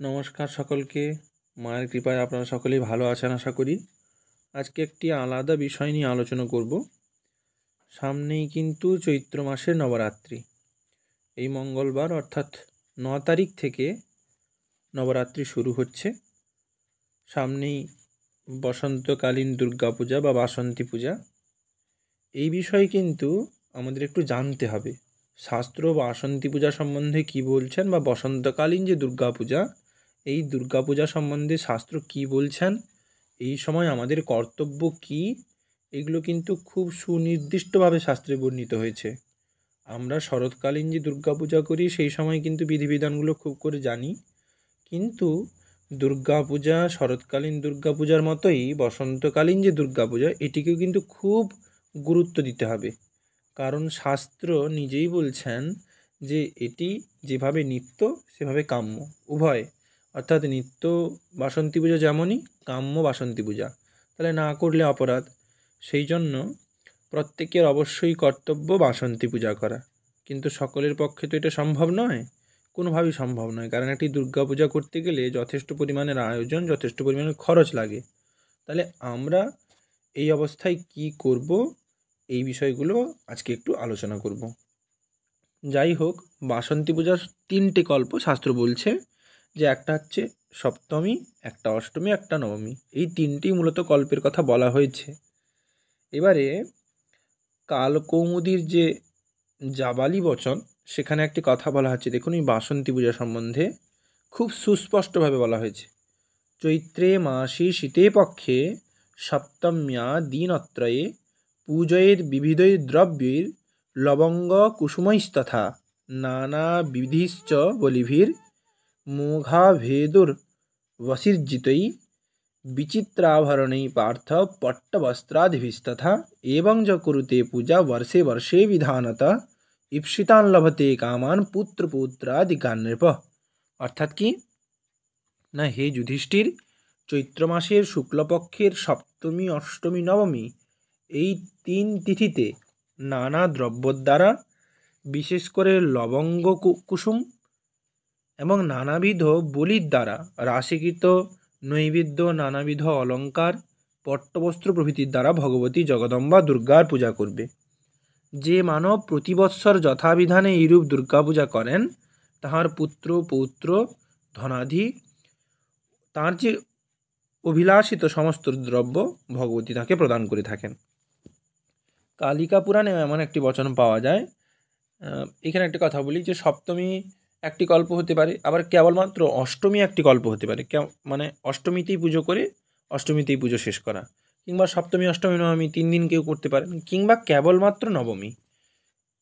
নমস্কার সকলকে। মায়ের কৃপায় আপনারা সকলেই ভালো আছেন আশা করি। আজকে একটি আলাদা বিষয় নিয়ে আলোচনা করব। সামনেই কিন্তু চৈত্র মাসের নবরাত্রি। এই মঙ্গলবার অর্থাৎ 9 তারিখ থেকে নবরাত্রি শুরু হচ্ছে। সামনেই বসন্তকালীন দুর্গাপূজা বা বাসন্তী পূজা। এই বিষয়ে কিন্তু আমাদের একটু জানতে হবে। শাস্ত্র বাসন্তী পূজা সম্বন্ধে কি বলছেন, বা বসন্তকালীন যে দুর্গাপূজা, এই দুর্গাপূজা সম্বন্ধে শাস্ত্র কি বলছেন, এই সময় আমাদের কর্তব্য কি, এগুলো কিন্তু খুব সুনির্দিষ্টভাবে শাস্ত্রে বর্ণিত হয়েছে। আমরা শরৎকালীন যে দুর্গাপূজা করি সেই সময় কিন্তু বিধিবিধানগুলো খুব করে জানি, কিন্তু দুর্গাপূজা শরৎকালীন দুর্গাপূজার মতোই বসন্তকালীন যে দুর্গাপূজা, এটিকেও কিন্তু খুব গুরুত্ব দিতে হবে। কারণ শাস্ত্র নিজেই বলছেন যে এটি যেভাবে নিত্য সেভাবে কাম্য, উভয়। অর্থাৎ নিত্য বাসন্তী পূজা যেমনই, কাম্য বাসন্তী পূজা। তাহলে না করলে অপরাধ। সেই জন্য প্রত্যেকের অবশ্যই কর্তব্য বাসন্তী পূজা করা। কিন্তু সকলের পক্ষে তো এটা সম্ভব নয়, কোনোভাবেই সম্ভব নয়। কারণ একটি দুর্গা পূজা করতে গেলে যথেষ্ট পরিমাণের আয়োজন, যথেষ্ট পরিমাণের খরচ লাগে। তাহলে আমরা এই অবস্থায় কি করব, এই বিষয়গুলো আজকে একটু আলোচনা করব। যাই হোক, বাসন্তী পূজার 3টে কল্প শাস্ত্র বলছে, যে একটা হচ্ছে সপ্তমী, একটা অষ্টমী, একটা নবমী। এই 3টি মূলত কল্পের কথা বলা হয়েছে। এবারে কালকৌমুদীর যে জাবালি বচন, সেখানে একটি কথা বলা হচ্ছে। দেখুন, এই বাসন্তী পূজা সম্বন্ধে খুব সুস্পষ্টভাবে বলা হয়েছে। চৈত্রে মাসি শীতে পক্ষে সপ্তম্যা দিনত্রয়ে পূজয়ের বিবিধৈ দ্রব্যৈর লবঙ্গ কুসুমৈস্তথা নানাবিধিশ্চ বলিভির মোঘাভেদুর বসির্জিতৈ বিচিত্রাভরণৈ পার্থ পট্টবস্ত্রাদিভিস্তথা এবং চ কুরুতে পূজা বর্ষে বর্ষে বিধানতঃ ঈপ্সিতান লভতে কামান পুত্রপৌত্রাদিকান নৃপ। অর্থাৎ কি না, হে যুধিষ্ঠির, চৈত্র মাসের শুক্লপক্ষের সপ্তমী, অষ্টমী, নবমী এই 3 তিথিতে নানা দ্রব্যর দ্বারা, বিশেষ করে লবঙ্গ কুসুম এবং নানাবিধ বলির দ্বারা, রাশিকৃত নৈবেদ্য, নানাবিধ অলঙ্কার, পট্টবস্ত্র প্রভৃতির দ্বারা ভগবতী জগদম্বা দুর্গার পূজা করবে। যে মানব প্রতিবৎসর যথাবিধানে এইরূপ দুর্গা পূজা করেন, তাহার পুত্র পৌত্র ধনাধি, তার যে অভিলাষিত সমস্ত দ্রব্য ভগবতী তাকে প্রদান করে থাকেন। কালিকা পুরাণে এমন একটি বচন পাওয়া যায়। এখানে একটি কথা বলি, যে সপ্তমী একটি কল্প হতে পারে, আবার কেবলমাত্র অষ্টমী একটি কল্প হতে পারে। মানে অষ্টমীতেই পুজো করে অষ্টমীতেই পুজো শেষ করা, কিংবা সপ্তমী, অষ্টমী, নবমী 3 দিন কেউ করতে পারেন, কিংবা কেবলমাত্র নবমী।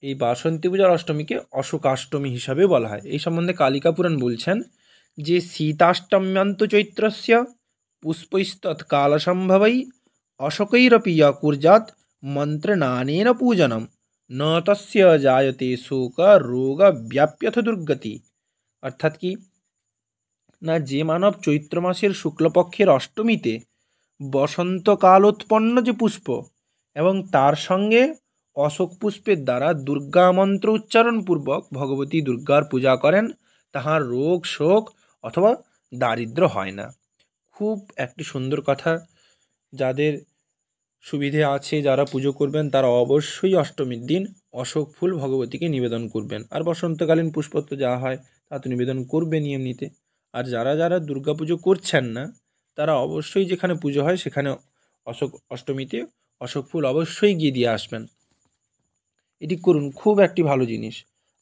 এই বাসন্তী পূজার অষ্টমীকে অশোকাষ্টমী হিসাবে বলা হয়। এই সম্বন্ধে কালিকা পুরাণ বলছেন যে শীতাষ্টম্যান্ত চৈত্রস্য পুষ্পৈস্তৎকালসম্ভবৈ অশোকৈরপি কুর্যাৎ মন্ত্রনানেন পূজনম ন তস্য জায়তে শোক রোগ ব্যাপ্যথ দুর্গতি। অর্থাৎ কি না, যে মানব চৈত্র মাসের শুক্লপক্ষের অষ্টমীতে বসন্তকালোৎপন্ন যে পুষ্প এবং তার সঙ্গে অশোক পুষ্পের দ্বারা দুর্গা মন্ত্র উচ্চারণপূর্বক ভগবতী দুর্গার পূজা করেন, তাহার রোগ শোক অথবা দারিদ্র হয় না। খুব একটি সুন্দর কথা। যাদের সুবিধে আছে, যারা পুজো করবেন, তারা অবশ্যই অষ্টমীর দিন অশোক ফুল ভগবতীকে নিবেদন করবেন। আর বসন্তকালীন পুষ্প তো যা হয় তা তো নিবেদন করবেন এমনিতে। আর যারা যারা দুর্গা পুজো করছেন না, তারা অবশ্যই যেখানে পুজো হয় সেখানে অষ্টমীতে অশোক ফুল অবশ্যই গিয়ে দিয়ে আসবেন। এটি করুন, খুব একটি ভালো জিনিস।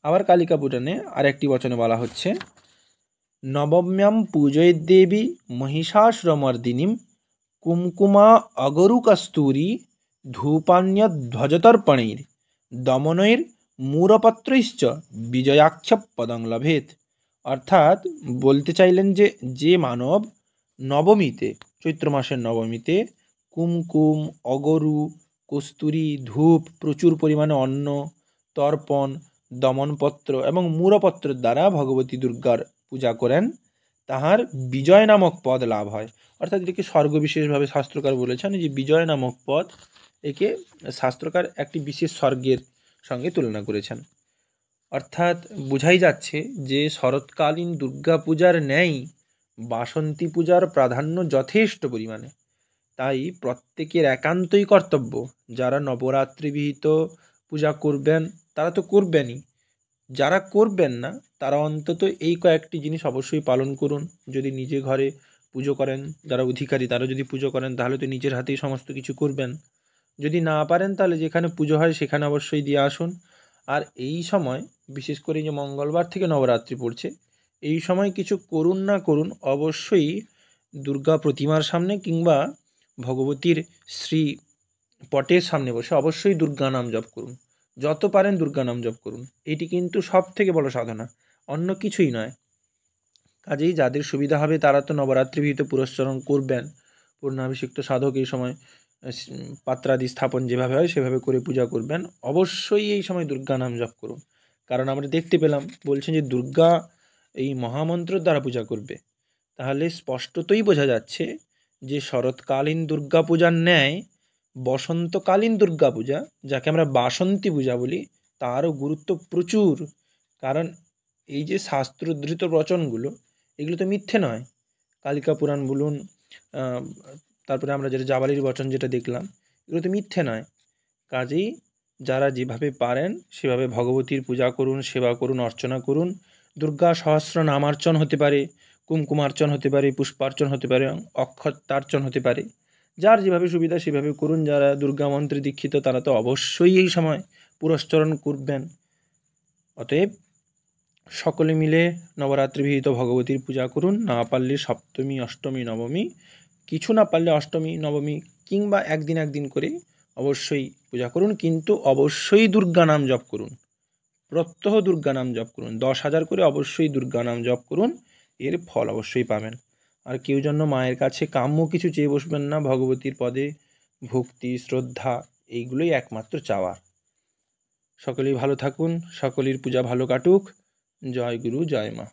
আবার কালিকা পুরাণে আর একটি বচনে বলা হচ্ছে, নবম্যাম পূজয়দেবী মহিষাসুরমর্দিনীম কুমকুমা অগরুকস্তূরি ধূপান্যধ্বজতর্পণৈর দমনৈর মূরপত্রৈশ্চ বিজয়াক্ষ পদং লভেত। অর্থাৎ বলতে চাইলেন যে মানব নবমীতে, চৈত্র মাসের নবমীতে কুমকুম, অগরু, কস্তুরী, ধূপ, প্রচুর পরিমাণে অন্ন, তর্পণ, দমনপত্র এবং মূরপত্রের দ্বারা ভগবতী দুর্গার পূজা করেন, তাহার বিজয় নামক পদ লাভ হয়। অর্থাৎ এটিকে স্বর্গ বিশেষভাবে শাস্ত্রকার বলেছেন, যে বিজয় নামক পদ, একে শাস্ত্রকার একটি বিশেষ স্বর্গের সঙ্গে তুলনা করেছেন। অর্থাৎ বোঝাই যাচ্ছে যে শরৎকালীন দুর্গা পূজার ন্যায় বাসন্তী পূজার প্রাধান্য যথেষ্ট পরিমাণে। তাই প্রত্যেকের একান্তই কর্তব্য, যারা নবরাত্রি বিহিত পূজা করবেন তারা তো করবেনই, যারা করবেন না তারা অন্তত এই কয়েকটি জিনিস অবশ্যই পালন করুন। যদি নিজে ঘরে পুজো করেন, যারা অধিকারী তারা যদি পুজো করেন তাহলে তো নিজের হাতেই সমস্ত কিছু করবেন। যদি না পারেন তাহলে যেখানে পুজো হয় সেখানে অবশ্যই দিয়ে আসুন। আর এই সময় বিশেষ করে যে মঙ্গলবার থেকে নবরাত্রি পড়ছে, এই সময় কিছু করুন না করুন অবশ্যই দুর্গা প্রতিমার সামনে কিংবা ভগবতীর শ্রী পটের সামনে বসে অবশ্যই দুর্গা নাম জপ করুন। যত পারেন দুর্গা নাম জপ করুন, এটি কিন্তু সব থেকে বড় সাধনা, অন্য কিছুই নয়। কাজেই যাদের সুবিধা হবে তারা তো নবরাত্রি বিহিত পুরস্চরণ করবেন। পূর্ণাভিষিক্ত সাধক এই সময় পাত্রাদি স্থাপন যেভাবে হয় সেভাবে করে পূজা করবেন। অবশ্যই এই সময় দুর্গা নাম জপ করুন, কারণ আমরা দেখতে পেলাম বলছেন যে দুর্গা এই মহামন্ত্রের দ্বারা পূজা করবে। তাহলে স্পষ্টতই বোঝা যাচ্ছে যে শরৎকালীন দুর্গা পূজার ন্যায় বসন্তকালীন দুর্গা পূজা, যাকে আমরা বাসন্তী পূজা বলি, তারও গুরুত্ব প্রচুর। কারণ এই যে শাস্ত্রোদ্ধৃত বচনগুলো, এগুলো তো মিথ্যে নয়। কালিকা পুরাণ বলুন, তারপরে আমরা যেটা জাবালির বচন যেটা দেখলাম, এগুলো তো মিথ্যে নয়। কাজেই যারা যেভাবে পারেন সেভাবে ভগবতীর পূজা করুন, সেবা করুন, অর্চনা করুন। দুর্গা সহস্র নামার্চন হতে পারে, কুমকুমার্চন হতে পারে, পুষ্পার্চন হতে পারে, অক্ষতার্চন হতে পারে। যার যেভাবে সুবিধা সেভাবে করুন। যারা দুর্গা মন্ত্রে দীক্ষিত তারা তো অবশ্যই এই সময় পুরস্চরণ করবেন। অতএব সকলে মিলে নবরাত্রি বিহিত ভগবতীর পূজা করুন। না পারলে সপ্তমী, অষ্টমী, নবমী, কিছু না পারলে অষ্টমী, নবমী কিংবা একদিন করে অবশ্যই পূজা করুন। কিন্তু অবশ্যই দুর্গা নাম জপ করুন, প্রত্যহ দুর্গা নাম জপ করুন। 10,000 করে অবশ্যই দুর্গা নাম জপ করুন, এর ফল অবশ্যই পাবেন। আর কেউ যেন মায়ের কাছে কাম্য কিছু চেয়ে বসবেন না। ভগবতীর পদে ভক্তি, শ্রদ্ধা এইগুলোই একমাত্র চাওয়ার। সকলেই ভালো থাকুন, সকলের পূজা ভালো কাটুক। জয় গুরু, জয় মা।